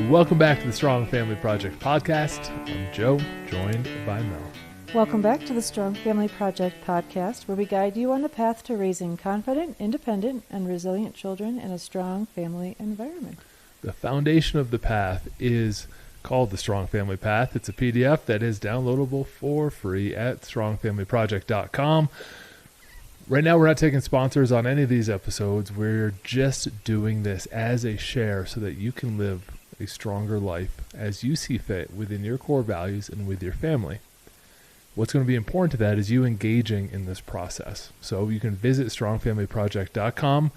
Welcome back to the Strong Family Project podcast. I'm Joe, joined by Mel. Welcome back to the Strong Family Project podcast, where we guide you on the path to raising confident, independent, and resilient children in a strong family environment. The foundation of the path is called the Strong Family Path. It's a PDF that is downloadable for free at strongfamilyproject.com. Right now, we're not taking sponsors on any of these episodes. We're just doing this as a share so that you can live a stronger life as you see fit within your core values and with your family. What's going to be important to that is you engaging in this process. So you can visit strongfamilyproject.com,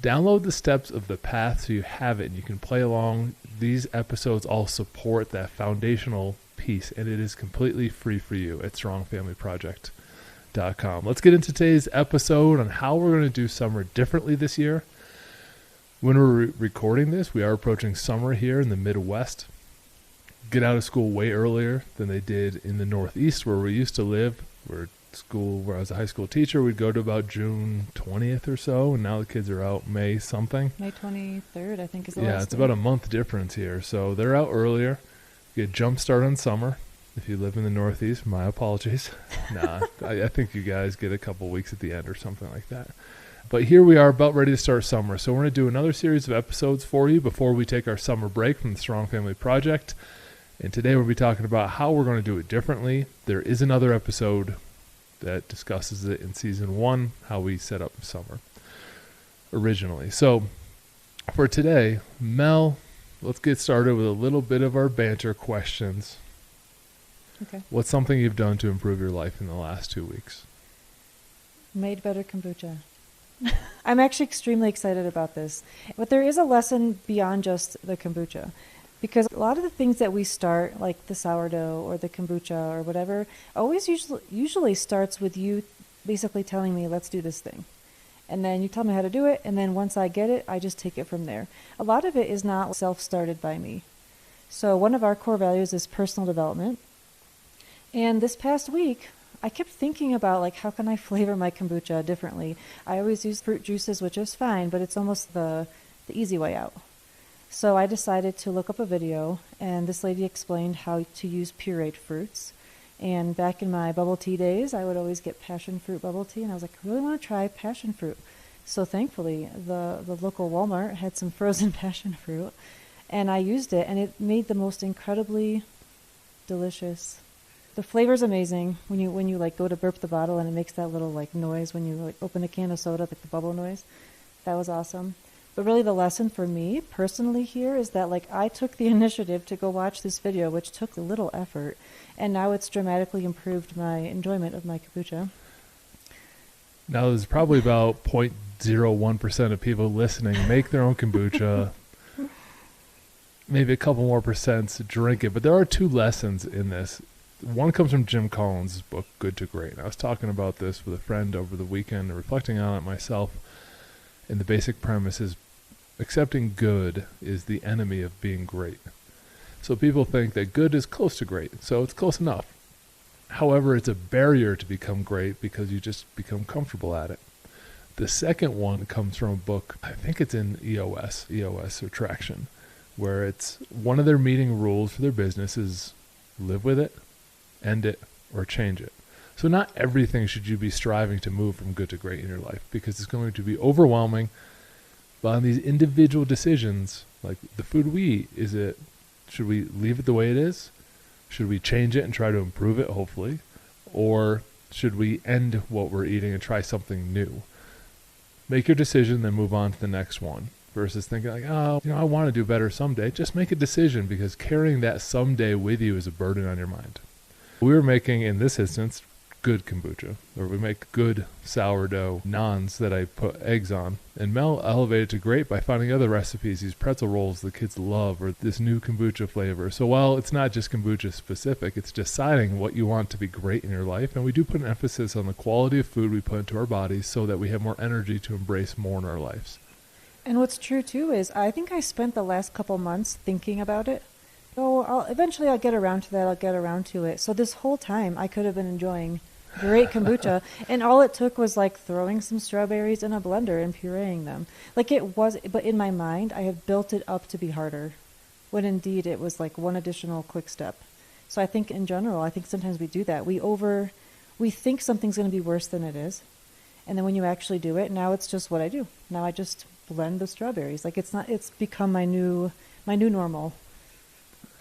download the steps of the path so you have it and you can play along. These episodes all support that foundational piece, and it is completely free for you at strongfamilyproject.com. Let's get into today's episode on how we're going to do summer differently this year. When we're recording this, we are approaching summer here in the Midwest. Get out of school way earlier than they did in the Northeast where we used to live. Where I was a high school teacher, we'd go to about June 20th or so, and now the kids are out May something. May 23rd, I think is the Yeah, last it's day. about a month difference here. So they're out earlier. Get jump start on summer. If you live in the Northeast, my apologies. I think you guys get a couple weeks at the end or something like that. But here we are about ready to start summer. So we're going to do another series of episodes for you before we take our summer break from the Strong Family Project. And today we'll be talking about how we're going to do it differently. There is another episode that discusses it in season 1, how we set up summer originally. So for today, Mel, let's get started with a little bit of our banter questions. Okay. What's something you've done to improve your life in the last 2 weeks? Made better kombucha. I'm actually extremely excited about this. But there is a lesson beyond just the kombucha. Because a lot of the things that we start, like the sourdough or the kombucha or whatever, always usually starts with you basically telling me, let's do this thing. And then you tell me how to do it, and then once I get it, I just take it from there. A lot of it is not self-started by me. So one of our core values is personal development. And this past week, I kept thinking about, like, how can I flavor my kombucha differently? I always use fruit juices, which is fine, but it's almost the easy way out. So I decided to look up a video, and this lady explained how to use pureed fruits. And back in my bubble tea days, I would always get passion fruit bubble tea, and I was like, I really want to try passion fruit. So thankfully, the local Walmart had some frozen passion fruit, and I used it, and it made the most incredibly delicious. The flavor's amazing when you like go to burp the bottle, and it makes that little like noise when you like open a can of soda, like the bubble noise. That was awesome. But really the lesson for me personally here is that like I took the initiative to go watch this video, which took a little effort, and now it's dramatically improved my enjoyment of my kombucha. Now there's probably about 0.01% of people listening make their own kombucha. Maybe a couple more percents drink it, but there are 2 lessons in this. One comes from Jim Collins' book, Good to Great. And I was talking about this with a friend over the weekend and reflecting on it myself. And the basic premise is accepting good is the enemy of being great. So people think that good is close to great, so it's close enough. However, it's a barrier to become great because you just become comfortable at it. The second one comes from a book, I think it's in EOS or Traction, where it's one of their meeting rules for their business is live with it, end it, or change it. So not everything should you be striving to move from good to great in your life, because it's going to be overwhelming. But on these individual decisions, like the food we eat, should we leave it the way it is? Should we change it and try to improve it, hopefully? Or should we end what we're eating and try something new? Make your decision, then move on to the next one. Versus thinking like, I want to do better someday. Just make a decision, because carrying that someday with you is a burden on your mind. We were making, in this instance, good kombucha, or we make good sourdough naans that I put eggs on. And Mel elevated to great by finding other recipes, these pretzel rolls the kids love, or this new kombucha flavor. So while it's not just kombucha specific, it's deciding what you want to be great in your life. And we do put an emphasis on the quality of food we put into our bodies so that we have more energy to embrace more in our lives. And what's true too is I think I spent the last couple months thinking about it. Eventually I'll get around to that. I'll get around to it. So this whole time I could have been enjoying great kombucha, and all it took was like throwing some strawberries in a blender and pureeing them. Like it was, but in my mind I have built it up to be harder. when indeed it was like one additional quick step. So I think in general, I think sometimes we do that. We think something's going to be worse than it is. And then when you actually do it, now it's just what I do. Now I just blend the strawberries. Like it's become my new normal.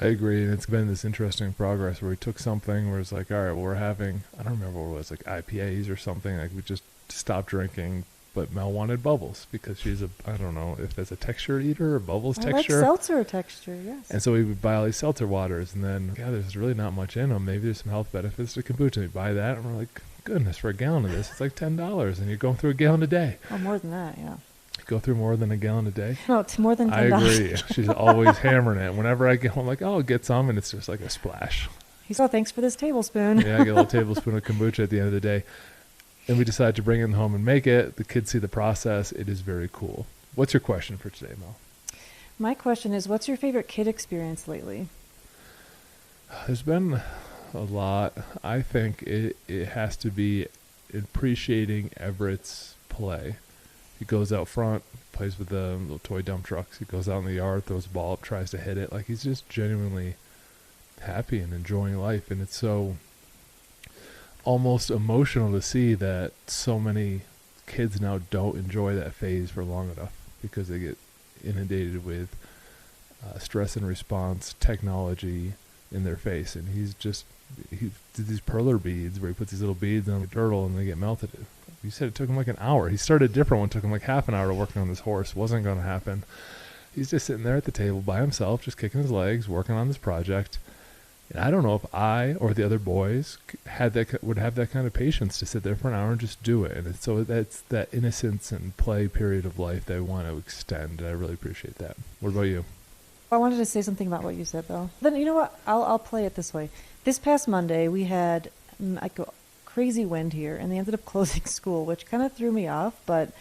I agree, and it's been this interesting progress where we took something where it's like, all right, well, we're having, I don't remember what it was, like IPAs or something. Like we just stopped drinking, but Mel wanted bubbles because she's I don't know if that's a texture eater or bubbles texture. I like seltzer texture, yes. And so we would buy all these seltzer waters, and then, there's really not much in them. Maybe there's some health benefits to kombucha. We buy that, and we're like, goodness, for a gallon of this, it's like $10, and you're going through a gallon a day. Oh, more than that, yeah. Go through more than a gallon a day? No, it's more than $10. I agree. She's always hammering it. Whenever I get home, I'm like, oh, I'll get some, and it's just like a splash. He's, oh, thanks for this tablespoon. Yeah, I get a little tablespoon of kombucha at the end of the day. And we decide to bring it home and make it. The kids see the process. It is very cool. What's your question for today, Mel? My question is, what's your favorite kid experience lately? There's been a lot. I think it has to be appreciating Everett's play. He goes out front, plays with the little toy dump trucks. He goes out in the yard, throws the ball up, tries to hit it. Like, he's just genuinely happy and enjoying life. And it's so almost emotional to see that so many kids now don't enjoy that phase for long enough because they get inundated with stress and response technology in their face. And he did these perler beads where he puts these little beads on the turtle and they get melted. You said it took him like an hour. He started a different one. It took him like half an hour to working on this horse. Wasn't going to happen. He's just sitting there at the table by himself, just kicking his legs, working on this project. And I don't know if I or the other boys would have that kind of patience to sit there for an hour and just do it. And so that's that innocence and play period of life that I want to extend. And I really appreciate that. What about you? I wanted to say something about what you said, though. Then, you know what? I'll play it this way. This past Monday, we had like a crazy wind here, and they ended up closing school, which kind of threw me off. But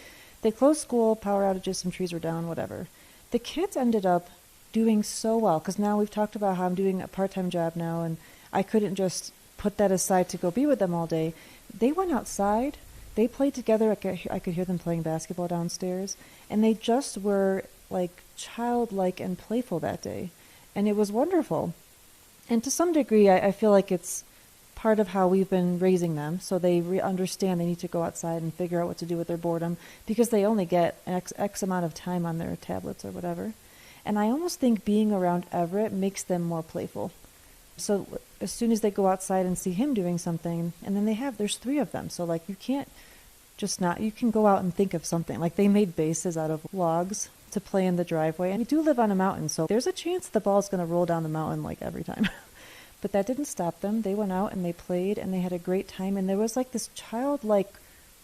they closed school, power outages, some trees were down, whatever. The kids ended up doing so well, because now we've talked about how I'm doing a part-time job now, and I couldn't just put that aside to go be with them all day. They went outside. They played together. I could hear them playing basketball downstairs, and they just were like childlike and playful that day, and it was wonderful. And to some degree, I feel like it's part of how we've been raising them, so they understand they need to go outside and figure out what to do with their boredom, because they only get X amount of time on their tablets or whatever. And I almost think being around Everett makes them more playful. So as soon as they go outside and see him doing something, and then there's 3 of them, so like you can't just not, you can go out and think of something. Like they made bases out of logs to play in the driveway, and we do live on a mountain, so there's a chance the ball's going to roll down the mountain like every time. But that didn't stop them. They went out and they played, and they had a great time, and there was like this childlike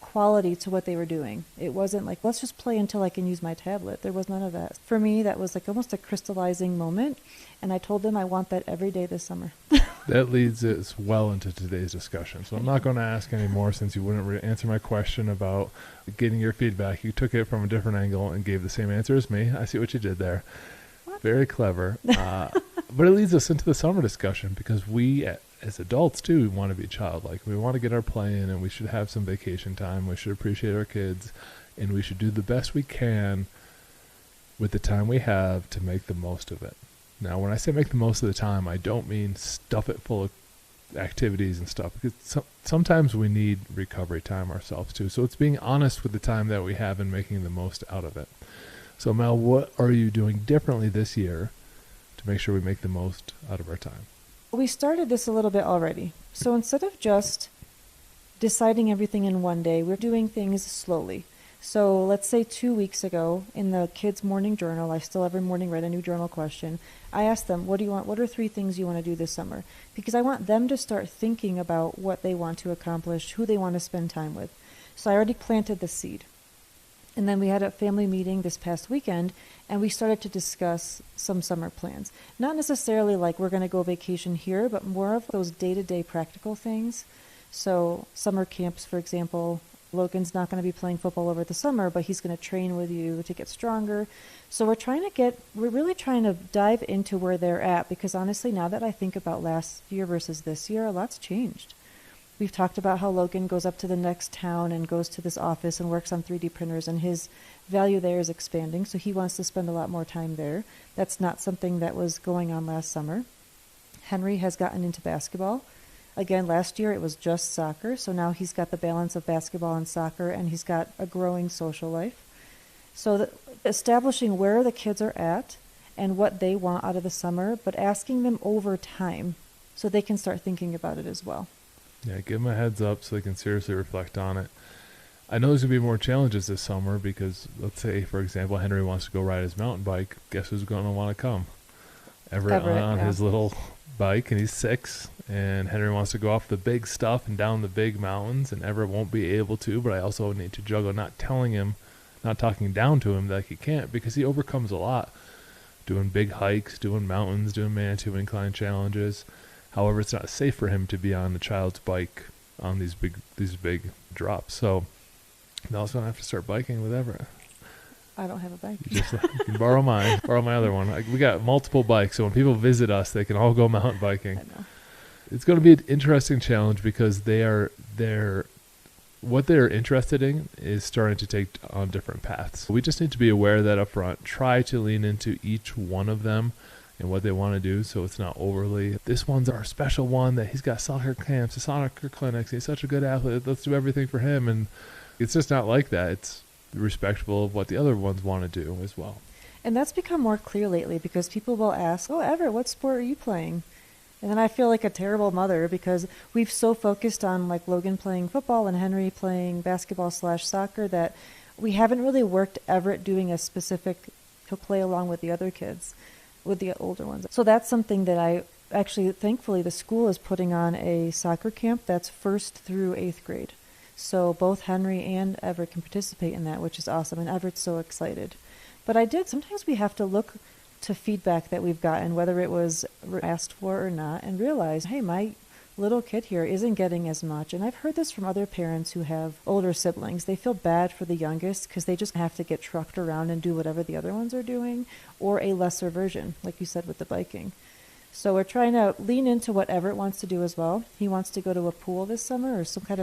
quality to what they were doing. It wasn't like, let's just play until I can use my tablet. There was none of that. For me, that was like almost a crystallizing moment, and I told them I want that every day this summer. That leads us well into today's discussion. So I'm not going to ask anymore, since you wouldn't answer my question about getting your feedback. You took it from a different angle and gave the same answer as me. I see what you did there. What? Very clever. But it leads us into the summer discussion, because we, as adults too, want to be childlike. We want to get our play in, and we should have some vacation time. We should appreciate our kids, and we should do the best we can with the time we have to make the most of it. Now, when I say make the most of the time, I don't mean stuff it full of activities and stuff, because sometimes we need recovery time ourselves too. So it's being honest with the time that we have and making the most out of it. So Mel, what are you doing differently this year to make sure we make the most out of our time? We started this a little bit already. So instead of just deciding everything in one day, we're doing things slowly. So let's say 2 weeks ago in the kids' morning journal, I still every morning write a new journal question. I asked them, what do you want? What are 3 things you want to do this summer? Because I want them to start thinking about what they want to accomplish, who they want to spend time with. So I already planted the seed. And then we had a family meeting this past weekend, and we started to discuss some summer plans. Not necessarily like we're going to go vacation here, but more of those day-to-day practical things. So summer camps, for example, Logan's not going to be playing football over the summer, but he's going to train with you to get stronger. So we're really trying to dive into where they're at, because honestly, now that I think about last year versus this year, a lot's changed. We've talked about how Logan goes up to the next town and goes to this office and works on 3D printers, and his value there is expanding, so he wants to spend a lot more time there. That's not something that was going on last summer. Henry has gotten into basketball. Again, last year it was just soccer, so now he's got the balance of basketball and soccer, and he's got a growing social life. So establishing where the kids are at and what they want out of the summer, but asking them over time so they can start thinking about it as well. Yeah, give them a heads up so they can seriously reflect on it. I know there's going to be more challenges this summer because, let's say, for example, Henry wants to go ride his mountain bike. Guess who's going to want to come? Everett on his little bike, and he's 6. And Henry wants to go off the big stuff and down the big mountains, and Everett won't be able to, but I also need to juggle not talking down to him that he can't, because he overcomes a lot. Doing big hikes, doing mountains, doing Manitou incline challenges. However, it's not safe for him to be on the child's bike on these big drops. So now he's going to have to start biking with Everett. I don't have a bike. You can borrow mine, borrow my other one. We got multiple bikes, so when people visit us, they can all go mountain biking. I know. It's going to be an interesting challenge because what they're interested in is starting to take on different paths. We just need to be aware of that up front. Try to lean into each one of them and what they want to do, so it's not overly, this one's our special one, that he's got soccer camps, the soccer clinics, he's such a good athlete, let's do everything for him. And it's just not like that. It's respectful of what the other ones want to do as well. And that's become more clear lately because people will ask, oh, Everett, what sport are you playing? And then I feel like a terrible mother because we've so focused on like Logan playing football and Henry playing basketball/soccer that we haven't really worked Everett doing a specific, he'll play along with the other kids, with the older ones. So that's something that I actually, thankfully, the school is putting on a soccer camp that's 1st through 8th grade. So both Henry and Everett can participate in that, which is awesome. And Everett's so excited. But sometimes we have to look to feedback that we've gotten, whether it was asked for or not, and realize, hey, my little kid here isn't getting as much. And I've heard this from other parents who have older siblings. They feel bad for the youngest because they just have to get trucked around and do whatever the other ones are doing, or a lesser version, like you said with the biking. So we're trying to lean into what Everett wants to do as well. He wants to go to a pool this summer or some kind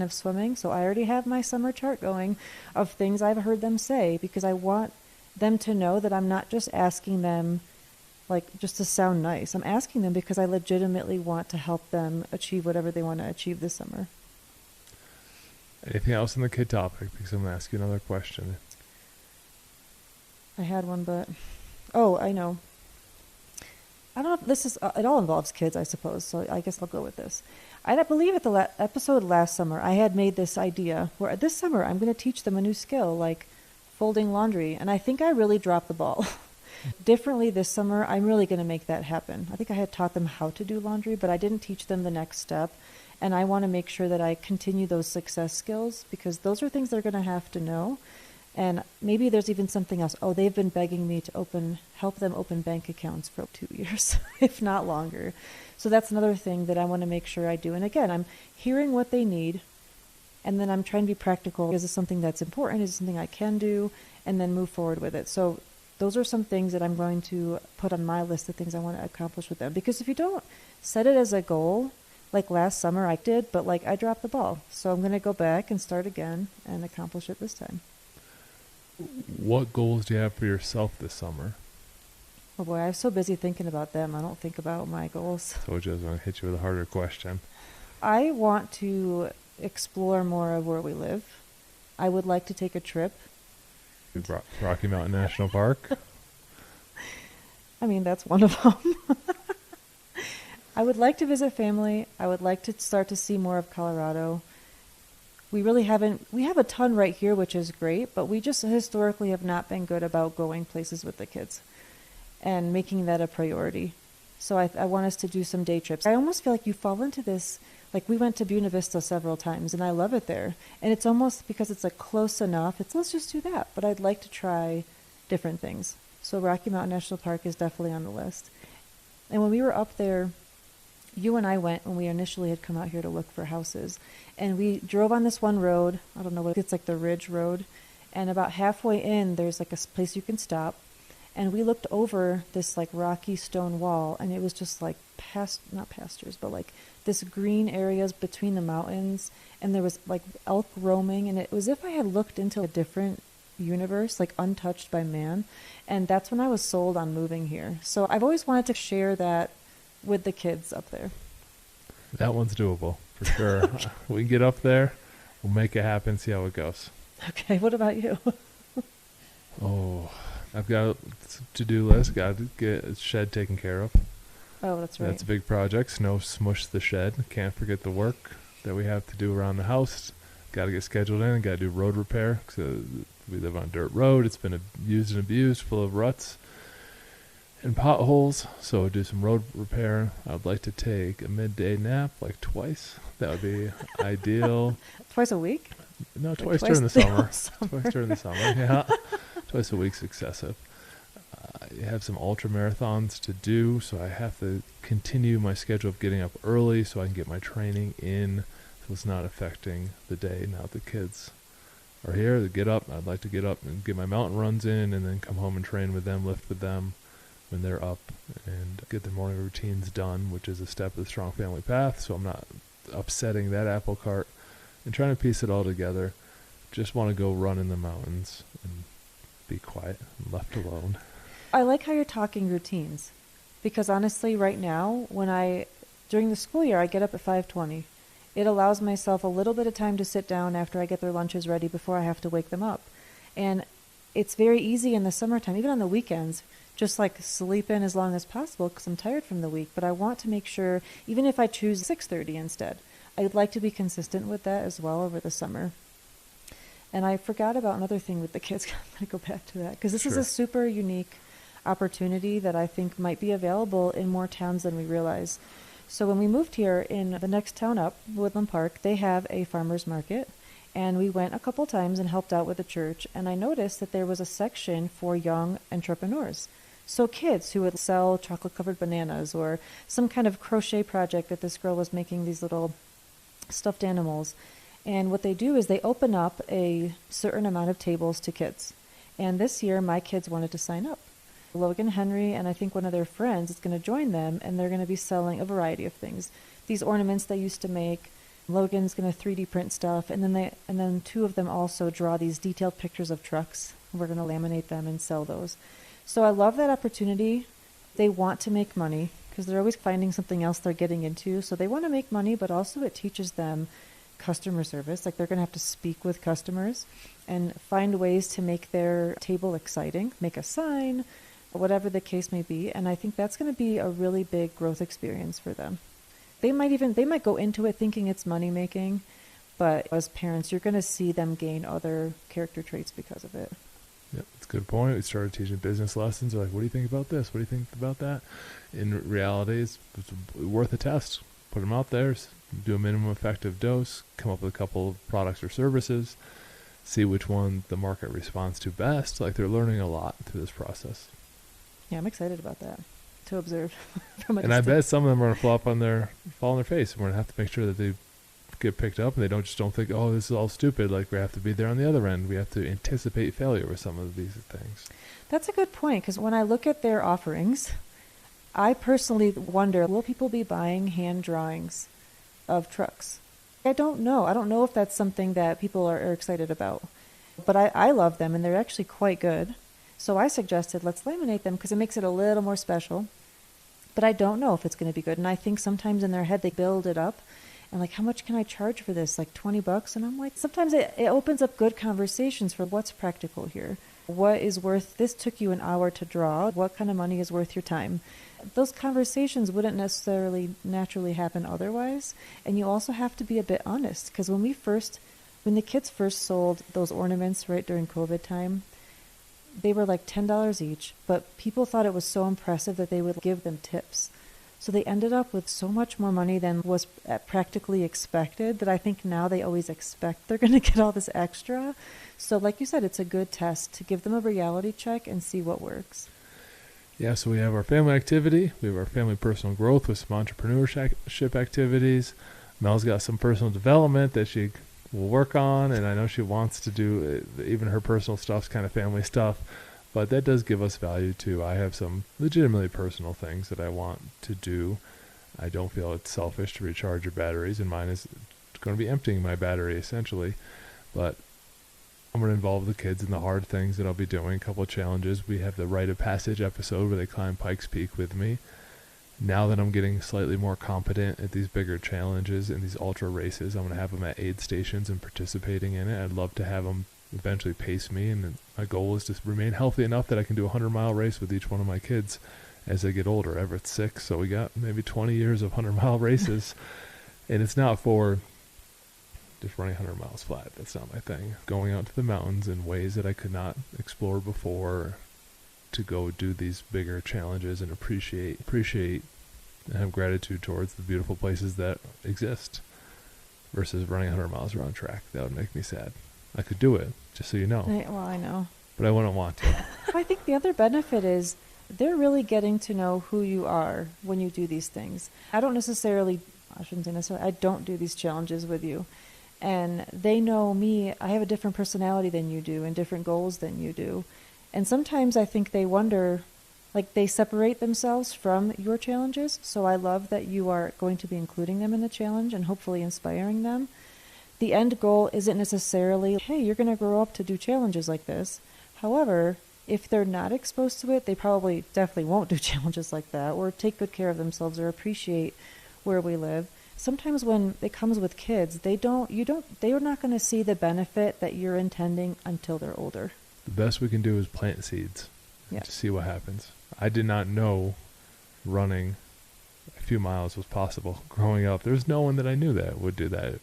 of swimming. So I already have my summer chart going of things I've heard them say, because I want them to know that I'm not just asking them like just to sound nice. I'm asking them because I legitimately want to help them achieve whatever they want to achieve this summer. Anything else on the kid topic? Because I'm going to ask you another question. I had one, but I know. I don't know if it all involves kids, I suppose, so I guess I'll go with this. I believe at the episode last summer, I had made this idea where this summer I'm going to teach them a new skill, like folding laundry, and I think I really dropped the ball. Differently this summer, I'm really going to make that happen. I think I had taught them how to do laundry, but I didn't teach them the next step, and I want to make sure that I continue those success skills, because those are things they're going to have to know. And maybe there's even something else. Oh, they've been begging me to help them open bank accounts for 2 years, if not longer. So that's another thing that I want to make sure I do. And again, I'm hearing what they need, and then I'm trying to be practical. Is this something that's important? Is it something I can do? And then move forward with it. So those are some things that I'm going to put on my list of things I want to accomplish with them. Because if you don't set it as a goal, like last summer I did, but I dropped the ball. So I'm going to go back and start again and accomplish it this time. What goals do you have for yourself this summer? Oh boy, I'm so busy thinking about them. I don't think about my goals. Told you I was going to hit you with a harder question. I want to explore more of where we live. I would like to take a trip. Rocky Mountain National Park? I mean, that's one of them. I would like to visit family. I would like to start to see more of Colorado. We have a ton right here, which is great, but we just historically have not been good about going places with the kids and making that a priority. So I want us to do some day trips. I almost feel like you fall into this, like we went to Buena Vista several times and I love it there. And it's almost because it's close enough, let's just do that. But I'd like to try different things. So Rocky Mountain National Park is definitely on the list. And when we were up there, you and I went when we initially had come out here to look for houses, and we drove on this one road. I don't know what it's like, the Ridge Road, and about halfway in there's a place you can stop, And we looked over this like rocky stone wall, and it was just like not pastures, but like this green areas between the mountains, and there was like elk roaming, and it was as if I had looked into a different universe, like untouched by man. And that's when I was sold on moving here. So I've always wanted to share that with the kids up there. That one's doable for sure. We can get up there, we'll make it happen, see how it goes. Okay, what about you? Oh, I've got a to-do list. Got to get a shed taken care of. Oh, that's right. That's a big project. Snow smushed the shed. Can't forget the work that we have to do around the house. Got to get scheduled in. Got to do road repair. We live on a dirt road. It's been used and abused, full of ruts and potholes. So do some road repair. I'd like to take a midday nap like twice. That would be ideal. Twice a week? No, Like twice during the summer. summer. Twice during the summer, yeah. Twice a week's excessive. I have some ultra marathons to do, so I have to continue my schedule of getting up early so I can get my training in, so it's not affecting the day. Now the kids are here to get up. I'd like to get up and get my mountain runs in, and then come home and train with them, lift with them when they're up, and get their morning routines done, which is a step of the strong family path, so I'm not upsetting that apple cart and trying to piece it all together. Just want to go run in the mountains and be quiet and left alone. I like how you're talking routines, because honestly, right now, during the school year, I get up at 5:20. It allows myself a little bit of time to sit down after I get their lunches ready before I have to wake them up. And it's very easy in the summertime, even on the weekends, just like sleep in as long as possible because I'm tired from the week. But I want to make sure, even if I choose 6:30 instead, I'd like to be consistent with that as well over the summer. And I forgot about another thing with the kids. I'm going to go back to that because this is a super unique opportunity that I think might be available in more towns than we realize. So when we moved here, in the next town up, Woodland Park, they have a farmer's market. And we went a couple times and helped out with the church. And I noticed that there was a section for young entrepreneurs. So kids who would sell chocolate-covered bananas or some kind of crochet project that this girl was making, these little stuffed animals. And what they do is they open up a certain amount of tables to kids. And this year, my kids wanted to sign up. Logan, Henry, and I think one of their friends is going to join them, and they're going to be selling a variety of things. These ornaments they used to make. Logan's going to 3D print stuff, and then two of them also draw these detailed pictures of trucks. We're going to laminate them and sell those. So I love that opportunity. They want to make money because they're always finding something else they're getting into. So they want to make money, but also it teaches them customer service. Like they're going to have to speak with customers and find ways to make their table exciting, make a sign, whatever the case may be. And I think that's going to be a really big growth experience for them. They might go into it thinking it's money making, but as parents, you're going to see them gain other character traits because of it. Yeah, that's a good point. We started teaching business lessons. They're like, what do you think about this? What do you think about that? In reality, it's worth a test. Put them out there, do a minimum effective dose, come up with a couple of products or services, see which one the market responds to best. Like they're learning a lot through this process. Yeah, I'm excited about that, to observe. From a And I distance. bet some of them are going to fall on their face. And we're going to have to make sure that they get picked up and they don't think, oh, this is all stupid. Like we have to be there on the other end. We have to anticipate failure with some of these things. That's a good point, because when I look at their offerings, I personally wonder, will people be buying hand drawings of trucks? I don't know. I don't know if that's something that people are excited about. But I love them, and they're actually quite good. So I suggested, let's laminate them because it makes it a little more special. But I don't know if it's going to be good. And I think sometimes in their head they build it up. And like, how much can I charge for this? Like $20? And I'm like, sometimes it opens up good conversations for what's practical here. What is worth, this took you an hour to draw. What kind of money is worth your time? Those conversations wouldn't necessarily naturally happen otherwise. And you also have to be a bit honest. Because when the kids first sold those ornaments right during COVID time, they were like $10 each, but people thought it was so impressive that they would give them tips. So they ended up with so much more money than was practically expected that I think now they always expect they're going to get all this extra. So like you said, it's a good test to give them a reality check and see what works. Yeah, so we have our family activity. We have our family personal growth with some entrepreneurship activities. Mel's got some personal development that she will work on, and I know she wants to do even her personal stuff's kind of family stuff. But that does give us value too. I have some legitimately personal things that I want to do. I don't feel it's selfish to recharge your batteries, and mine is going to be emptying my battery essentially. But I'm going to involve the kids in the hard things that I'll be doing. A couple of challenges. We have the Rite of Passage episode where they climb Pikes Peak with me. Now that I'm getting slightly more competent at these bigger challenges and these ultra races, I'm going to have them at aid stations and participating in it. I'd love to have them eventually pace me, and my goal is to remain healthy enough that I can do a 100-mile race with each one of my kids as they get older. Everett's 6, so we got maybe 20 years of 100-mile races. And it's not for just running 100 miles flat. That's not my thing. Going out to the mountains in ways that I could not explore before, to go do these bigger challenges and appreciate and have gratitude towards the beautiful places that exist, versus running 100 miles around track. That would make me sad. I could do it, just so you know. I know. But I wouldn't want to. I think the other benefit is they're really getting to know who you are when you do these things. I don't necessarily, I shouldn't say necessarily, I don't do these challenges with you. And they know me. I have a different personality than you do and different goals than you do. And sometimes I think they wonder, like they separate themselves from your challenges. So I love that you are going to be including them in the challenge and hopefully inspiring them. The end goal isn't necessarily, hey, you're going to grow up to do challenges like this. However, if they're not exposed to it, they probably definitely won't do challenges like that or take good care of themselves or appreciate where we live. Sometimes when it comes with kids, they're not going to see the benefit that you're intending until they're older. The best we can do is plant seeds to see what happens. I did not know running a few miles was possible growing up. There's no one that I knew that would do that.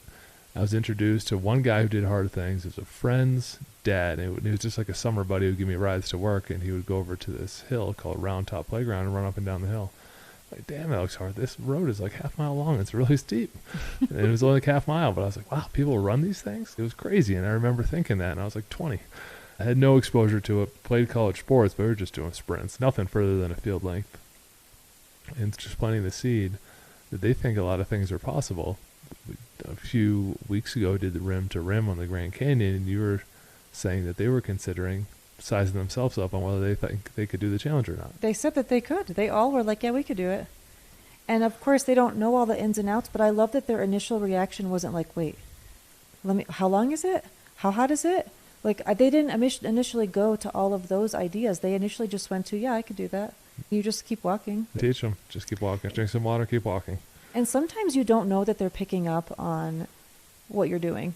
I was introduced to one guy who did hard things. It was a friend's dad. It was just like a summer buddy who would give me rides to work, and he would go over to this hill called Round Top Playground and run up and down the hill. Like, damn, that looks hard. This road is like half mile long. It's really steep. And it was only like half mile, but I was like, wow, people run these things? It was crazy, and I remember thinking that, and I was like 20. I had no exposure to it, played college sports, but we were just doing sprints, nothing further than a field length. And just planting the seed that they think a lot of things are possible. A few weeks ago did the rim to rim on the Grand Canyon, and you were saying that they were considering sizing themselves up on whether they think they could do the challenge or not. They said that they could. They all were like, yeah, we could do it. And of course they don't know all the ins and outs, but I love that their initial reaction wasn't like, wait, how long is it? How hot is it? Like they didn't initially go to all of those ideas. They initially just went to, yeah, I could do that. You just keep walking. Teach them. Just keep walking. Drink some water, keep walking. And sometimes you don't know that they're picking up on what you're doing.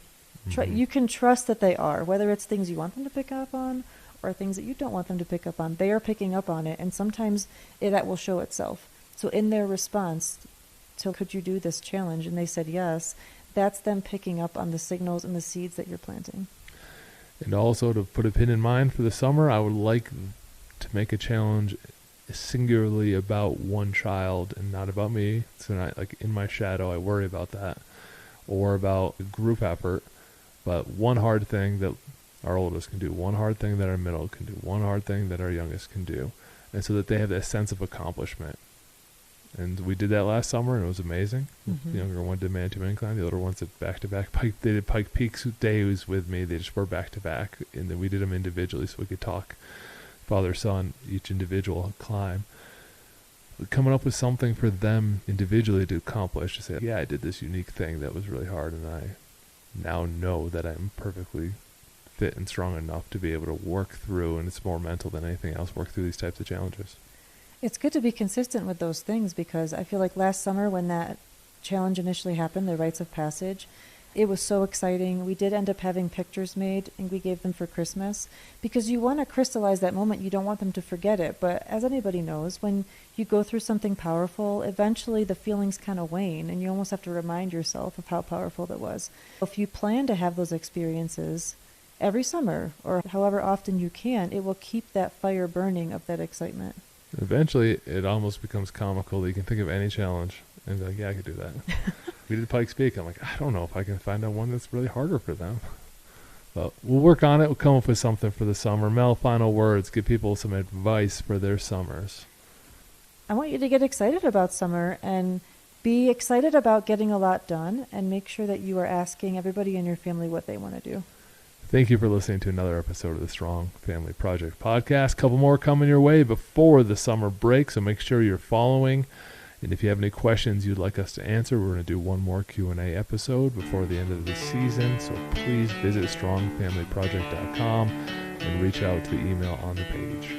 You can trust that they are, whether it's things you want them to pick up on or things that you don't want them to pick up on. They are picking up on it, and sometimes that will show itself. So in their response to, could you do this challenge? And they said yes. That's them picking up on the signals and the seeds that you're planting. And also, to put a pin in mind for the summer, I would like to make a challenge singularly about one child and not about me. So not like in my shadow, I worry about that, or about a group effort. But one hard thing that our oldest can do, one hard thing that our middle can do, one hard thing that our youngest can do, and so that they have that sense of accomplishment. And we did that last summer, and it was amazing. The younger one did man-to-man climb. The older ones did back-to-back Pike. They did Pike Peaks days with me. They just were back-to-back, and then we did them individually so we could talk father-son, each individual climb. But coming up with something for them individually to accomplish, to say, yeah, I did this unique thing that was really hard, and I now know that I'm perfectly fit and strong enough to be able to work through, and it's more mental than anything else, work through these types of challenges. It's good to be consistent with those things, because I feel like last summer when that challenge initially happened, the rites of passage, it was so exciting. We did end up having pictures made, and we gave them for Christmas, because you want to crystallize that moment. You don't want them to forget it. But as anybody knows, when you go through something powerful, eventually the feelings kind of wane, and you almost have to remind yourself of how powerful that was. If you plan to have those experiences every summer, or however often you can, it will keep that fire burning of that excitement. Eventually, it almost becomes comical that you can think of any challenge and be like, yeah, I could do that. We did Pikes Peak. I'm like, I don't know if I can find out one that's really harder for them. But we'll work on it. We'll come up with something for the summer. Mel, final words. Give people some advice for their summers. I want you to get excited about summer and be excited about getting a lot done, and make sure that you are asking everybody in your family what they want to do. Thank you for listening to another episode of the Strong Family Project podcast. Couple more coming your way before the summer break, so make sure you're following. And if you have any questions you'd like us to answer, we're going to do one more Q&A episode before the end of the season. So please visit strongfamilyproject.com and reach out to the email on the page.